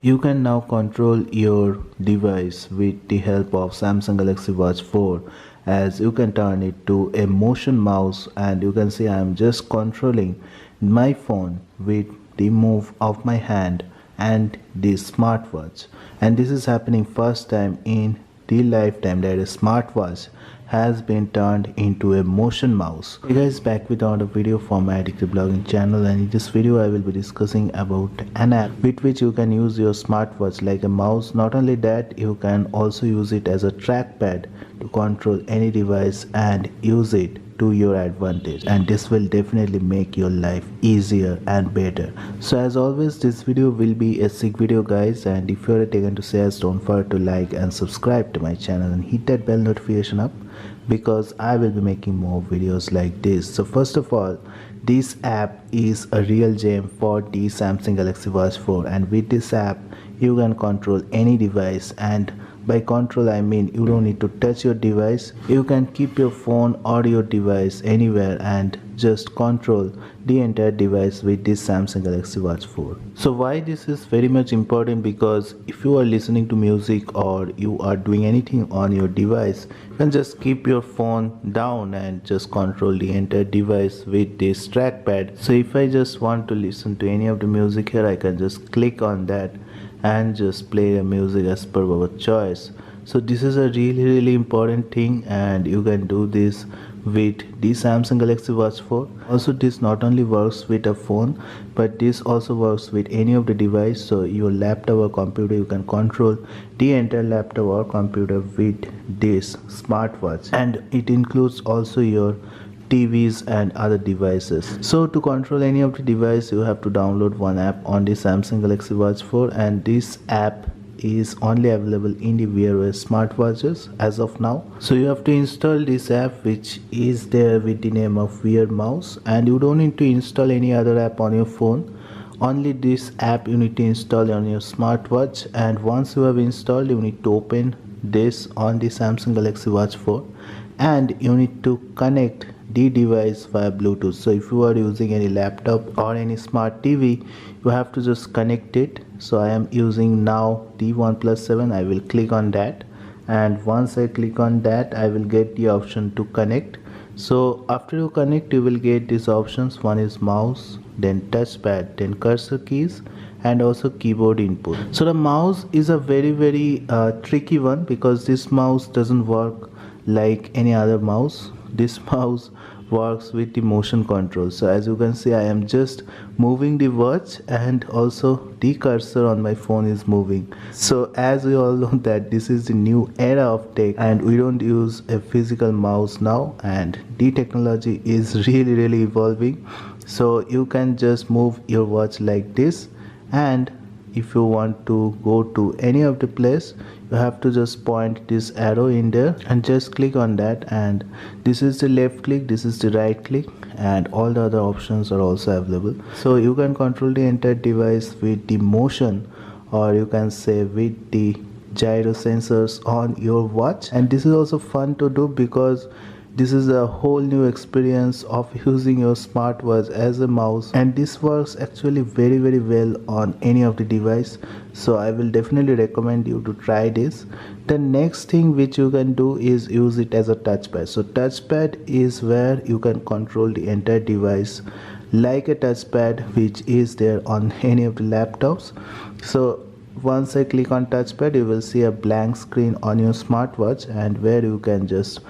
You can now control your device with the help of Samsung Galaxy Watch 4, as you can turn it to a motion mouse, and you can see I am just controlling my phone with the move of my hand and the smartwatch. And this is happening first time in the lifetime that a smartwatch has been turned into a motion mouse. Hey guys, back with another video from my addictive blogging channel, and in this video I will be discussing about an app with which you can use your smartwatch like a mouse. Not only that, you can also use it as a trackpad to control any device and use it to your advantage, and this will definitely make your life easier and better. So as always, this video will be a sick video guys, and if you are taken to say, don't forget to like and subscribe to my channel and hit that bell notification up, because I will be making more videos like this. So first of all, this app is a real gem for the Samsung Galaxy Watch 4, and with this app you can control any device. And by control I mean you don't need to touch your device. You can keep your phone or your device anywhere and just control the entire device with this Samsung Galaxy Watch 4. So why this is very much important, because if you are listening to music or you are doing anything on your device, you can just keep your phone down and just control the entire device with this trackpad. So if I just want to listen to any of the music here, I can just click on that and just play the music as per our choice. So this is a really important thing, and you can do this with the Samsung Galaxy Watch 4. Also, this not only works with a phone, but this also works with any of the device. So your laptop or computer, you can control the entire laptop or computer with this smartwatch, and it includes also your TVs and other devices. So to control any of the device, you have to download one app on the Samsung Galaxy Watch 4, and this app is only available in the Wear OS smartwatches as of now. So you have to install this app, which is there with the name of Wear Mouse, and you don't need to install any other app on your phone. Only this app you need to install on your smartwatch, and once you have installed, you need to open this on the Samsung Galaxy Watch 4, and you need to connect the device via Bluetooth. So if you are using any laptop or any smart TV, you have to just connect it. So I am using now the OnePlus 7. I will click on that, and once I click on that, I will get the option to connect. So after you connect, you will get these options. One is mouse, then touchpad, then cursor keys, and also keyboard input. So the mouse is a very tricky one, because this mouse doesn't work like any other mouse. This mouse works with the motion control. So as you can see, I am just moving the watch, and also the cursor on my phone is moving. So as we all know that this is the new era of tech, and we don't use a physical mouse now, and the technology is really evolving. So you can just move your watch like this, and if you want to go to any of the place, you have to just point this arrow in there and just click on that, and this is the left click, this is the right click, and all the other options are also available. So you can control the entire device with the motion, or you can say with the gyro sensors on your watch. And this is also fun to do, because this is a whole new experience of using your smartwatch as a mouse, and this works actually very well on any of the device. So I will definitely recommend you to try this. The next thing which you can do is use it as a touchpad. So touchpad is where you can control the entire device like a touchpad which is there on any of the laptops. So once I click on touchpad, you will see a blank screen on your smartwatch, and where you can just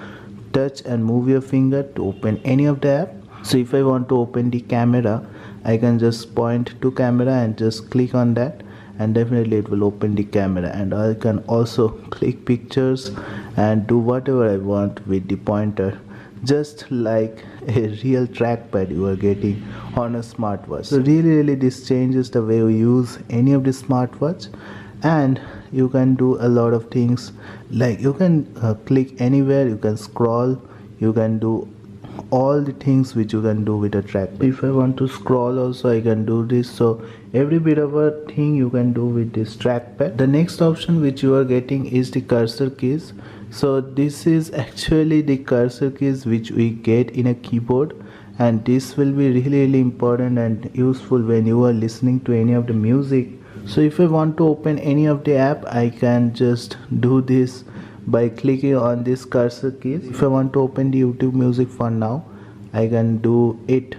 touch and move your finger to open any of the app. So if I want to open the camera, I can just point to camera and just click on that, and definitely it will open the camera. And I can also click pictures and do whatever I want with the pointer, just like a real trackpad you are getting on a smartwatch. So really this changes the way you use any of the smartwatch, and you can do a lot of things, like you can click anywhere, you can scroll, you can do all the things which you can do with a trackpad. If I want to scroll also, I can do this. So every bit of a thing you can do with this trackpad. The next option which you are getting is the cursor keys. So this is actually the cursor keys which we get in a keyboard, and this will be really important and useful when you are listening to any of the music So if I want to open any of the app, I can just do this by clicking on this cursor keys. If I want to open the YouTube music for now, I can do it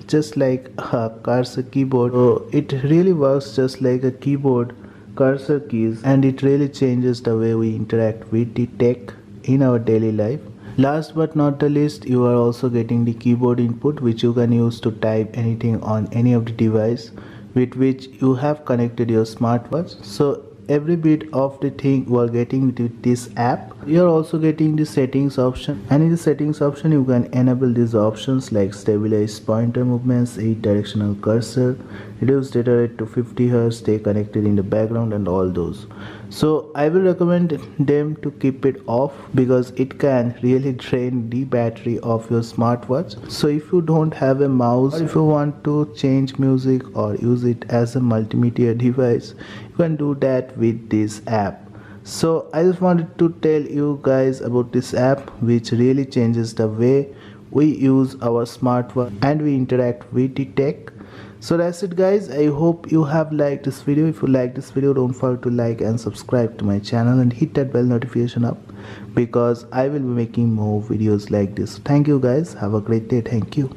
just like a cursor keyboard. So it really works just like a keyboard cursor keys, and it really changes the way we interact with the tech in our daily life. Last but not the least, you are also getting the keyboard input, which you can use to type anything on any of the device with which you have connected your smartwatch. So every bit of the thing you are getting with this app. You are also getting the settings option, and in the settings option you can enable these options like stabilize pointer movements, 8 directional cursor, reduce data rate to 50 Hz, stay connected in the background, and all those. So I will recommend them to keep it off because it can really drain the battery of your smartwatch. So if you don't have a mouse, or if you want to change music or use it as a multimedia device, you can do that with this app. So I just wanted to tell you guys about this app, which really changes the way we use our smartwatch and we interact with the tech. So that's it guys, I hope you have liked this video. If you like this video, don't forget to like and subscribe to my channel and hit that bell notification up, because I will be making more videos like this. Thank you guys, have a great day. Thank you.